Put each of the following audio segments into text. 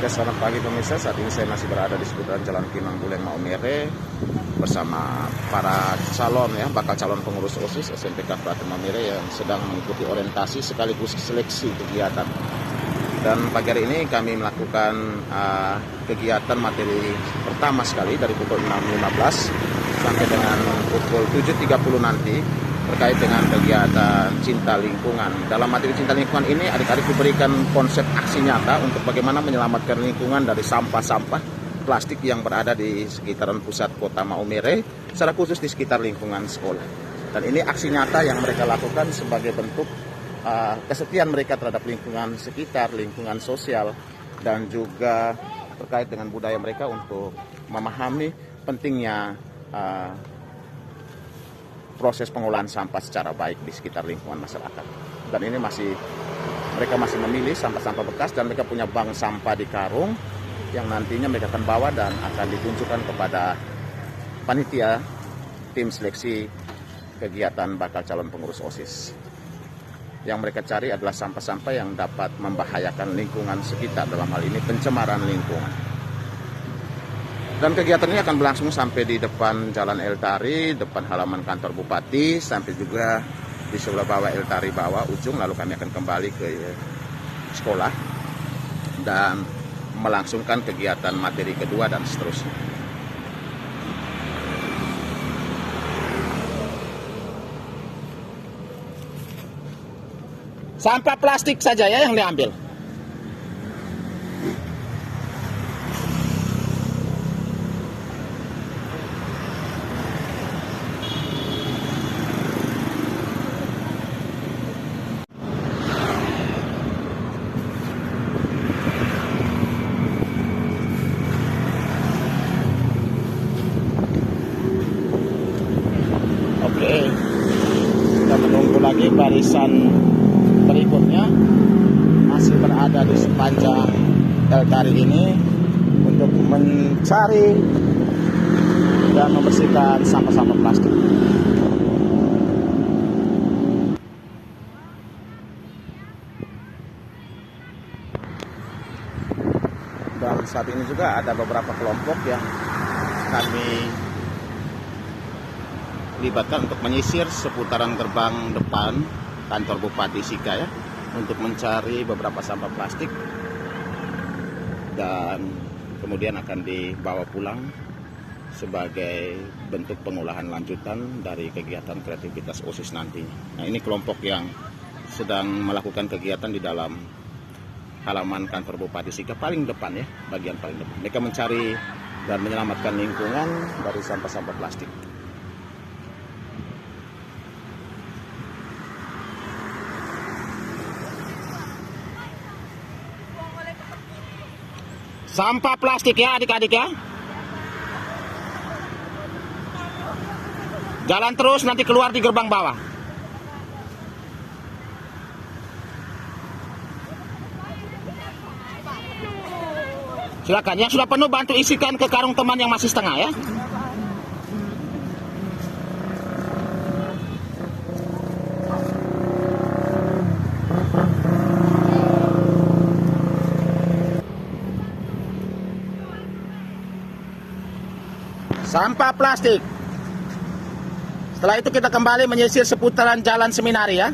Oke, selamat pagi pemirsa. Saat ini saya masih berada di seputaran Jalan Kinang Buleng Maumere bersama para bakal calon pengurus OSIS SMPK Kabupaten Maumere yang sedang mengikuti orientasi sekaligus seleksi kegiatan. Dan pagi hari ini kami melakukan kegiatan materi pertama sekali dari pukul 6.15 sampai dengan pukul 7.30 nanti terkait dengan kegiatan cinta lingkungan. Dalam materi cinta lingkungan ini adik-adik diberikan konsep aksi nyata untuk bagaimana menyelamatkan lingkungan dari sampah-sampah plastik yang berada di sekitaran pusat kota Maumere, secara khusus di sekitar lingkungan sekolah. Dan ini aksi nyata yang mereka lakukan sebagai bentuk kesetiaan mereka terhadap lingkungan sekitar, lingkungan sosial, dan juga terkait dengan budaya mereka untuk memahami pentingnya proses pengolahan sampah secara baik di sekitar lingkungan masyarakat. Dan ini mereka masih memilih sampah-sampah bekas, dan mereka punya bank sampah di karung yang nantinya mereka akan bawa dan akan ditunjukkan kepada panitia tim seleksi kegiatan bakal calon pengurus OSIS. Yang mereka cari adalah sampah-sampah yang dapat membahayakan lingkungan sekitar, dalam hal ini pencemaran lingkungan. Dan kegiatan ini akan berlangsung sampai di depan Jalan Eltari, depan halaman kantor Bupati, sampai juga di sebelah bawah Eltari bawah ujung. Lalu kami akan kembali ke sekolah dan melangsungkan kegiatan materi kedua dan seterusnya. Sampah plastik saja ya yang diambil. Oke, kita menunggu lagi barisan berikutnya masih berada di sepanjang Eltari ini untuk mencari dan membersihkan sampah-sampah plastik. Dan saat ini juga ada beberapa kelompok yang kami libatkan untuk menyisir seputaran gerbang depan kantor Bupati Sika ya, untuk mencari beberapa sampah plastik dan kemudian akan dibawa pulang sebagai bentuk pengolahan lanjutan dari kegiatan kreativitas OSIS nanti. Nah, ini kelompok yang sedang melakukan kegiatan di dalam halaman kantor Bupati Sika paling depan ya, bagian paling depan. Mereka mencari dan menyelamatkan lingkungan dari sampah-sampah plastik. Sampah plastik ya adik-adik ya. Jalan terus, nanti keluar di gerbang bawah. Silakan, yang sudah penuh bantu isikan ke karung teman yang masih setengah ya. Sampah plastik. Setelah itu kita kembali menyisir seputaran Jalan Seminari ya.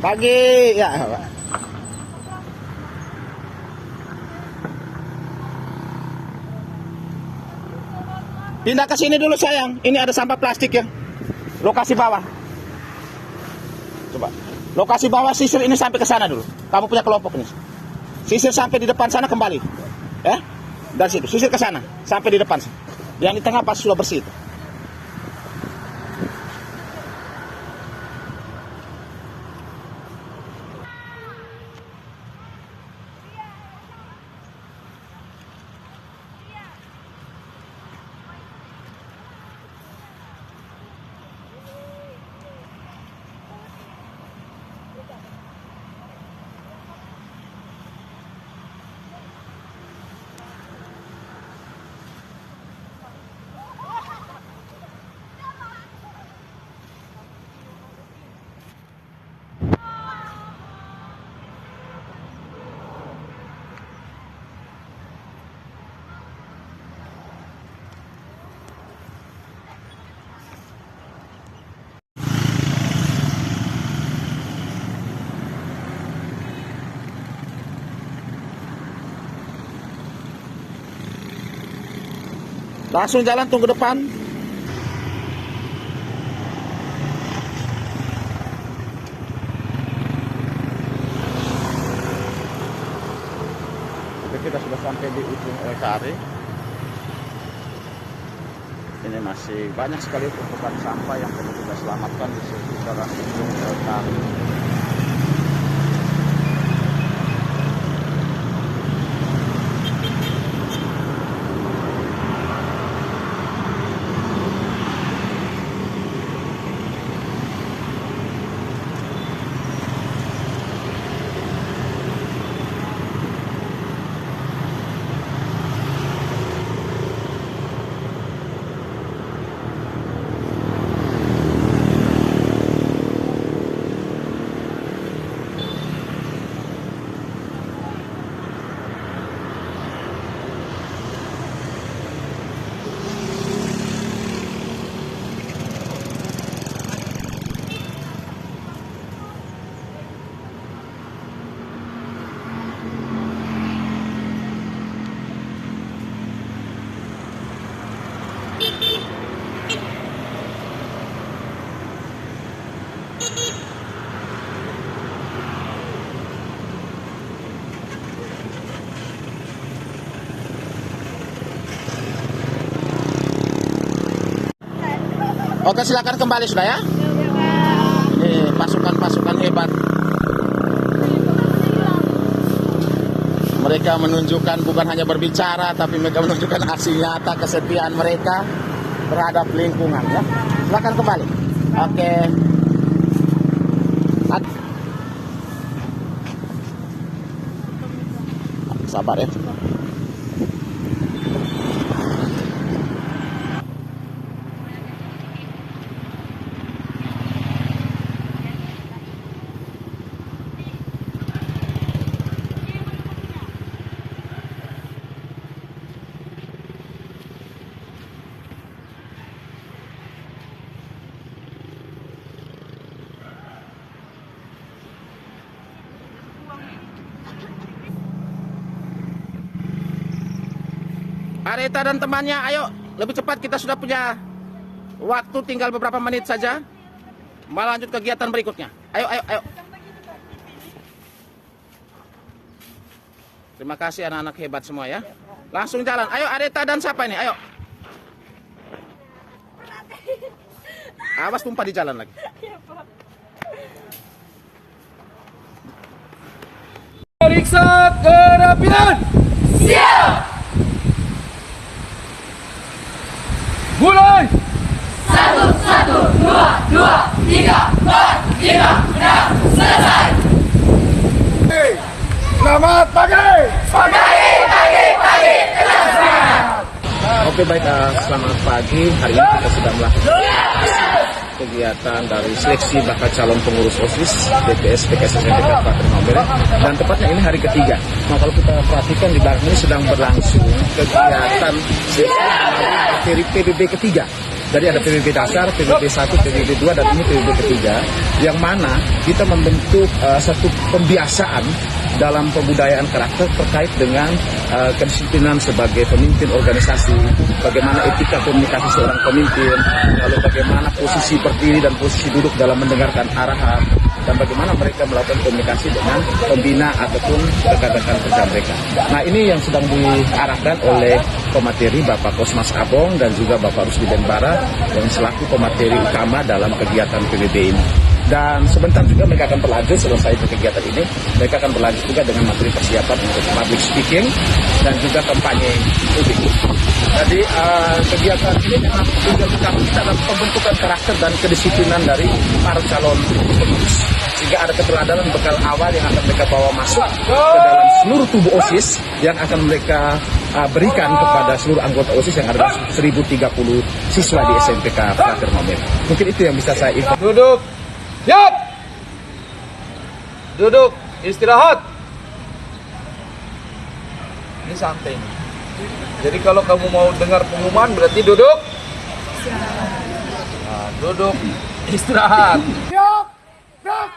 Pagi ya. Pindah ke sini dulu sayang. Ini ada sampah plastik ya. Lokasi bawah. Coba. Lokasi bawah, sisir ini sampai ke sana dulu. Kamu punya kelompok ini. Sisir sampai di depan sana kembali. Ya. Dari situ sisir ke sana sampai di depan. Yang di tengah pas sudah bersih itu. Langsung jalan, tunggu depan. Kita sudah sampai di ujung LKR. Ini masih banyak sekali tumpukan sampah yang perlu kita selamatkan di sekitaran ujung LKR. Oke, silakan kembali sudah ya. Ini pasukan-pasukan hebat. Mereka menunjukkan bukan hanya berbicara, tapi mereka menunjukkan aksi nyata kesetiaan mereka terhadap lingkungan ya. Silakan kembali. Oke. Sabar ya. Areta dan temannya, ayo lebih cepat, kita sudah punya waktu tinggal beberapa menit saja. Melanjut kegiatan berikutnya. Ayo, ayo, ayo. Terima kasih anak-anak hebat semua ya. Langsung jalan. Ayo Areta dan siapa ini? Ayo. Awas tumpah di jalan lagi. Periksa kerapian. Siap! Mulai! 1, 1, 2, 2, 3, 4, 5, 6, selesai! Selamat pagi! Pagi! Oke baik, selamat pagi. Hari ini kita sudah melakukan kegiatan dari seleksi bakal calon pengurus OSIS DPS PKS SMP Kabupaten Maumere, dan tepatnya ini hari ketiga. Nah, kalau kita perhatikan di belakang ini sedang berlangsung kegiatan seleksi materi PBB ketiga. Jadi ada PBB dasar, PBB 1, PBB 2, dan ini PBB ketiga, yang mana kita membentuk satu pembiasaan dalam pembudayaan karakter terkait dengan kedisiplinan sebagai pemimpin organisasi, bagaimana etika komunikasi seorang pemimpin, lalu bagaimana posisi berdiri dan posisi duduk dalam mendengarkan arahan, dan bagaimana mereka melakukan komunikasi dengan pembina ataupun rekan-rekan kerja mereka. Nah, ini yang sedang diarahkan oleh pemateri Bapak Kosmas Abong dan juga Bapak Rusdi Benbara yang selaku pemateri utama dalam kegiatan PBB ini. Dan sebentar juga mereka akan berlanjut, selesai kegiatan ini, mereka akan berlanjut juga dengan materi persiapan untuk public speaking dan juga kampanye publik. Jadi kegiatan ini memang tujuan utama kita adalah pembentukan karakter dan kedisiplinan dari para calon pengurus, sehingga ada keteladanan bekal awal yang akan mereka bawa masuk ke dalam seluruh tubuh OSIS yang akan mereka berikan kepada seluruh anggota OSIS yang ada 1030 siswa di SMPK Kabupaten Maumere. Mungkin itu yang bisa saya informasikan. Duduk. Siap! Duduk, istirahat. Ini santai nih. Jadi kalau kamu mau dengar pengumuman berarti duduk. Nah, duduk, istirahat. Siap! Siap!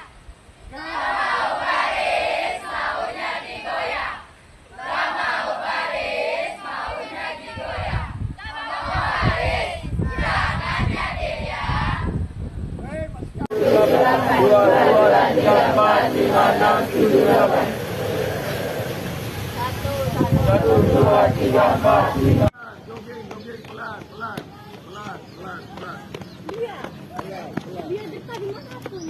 Dia dekat dimanapun.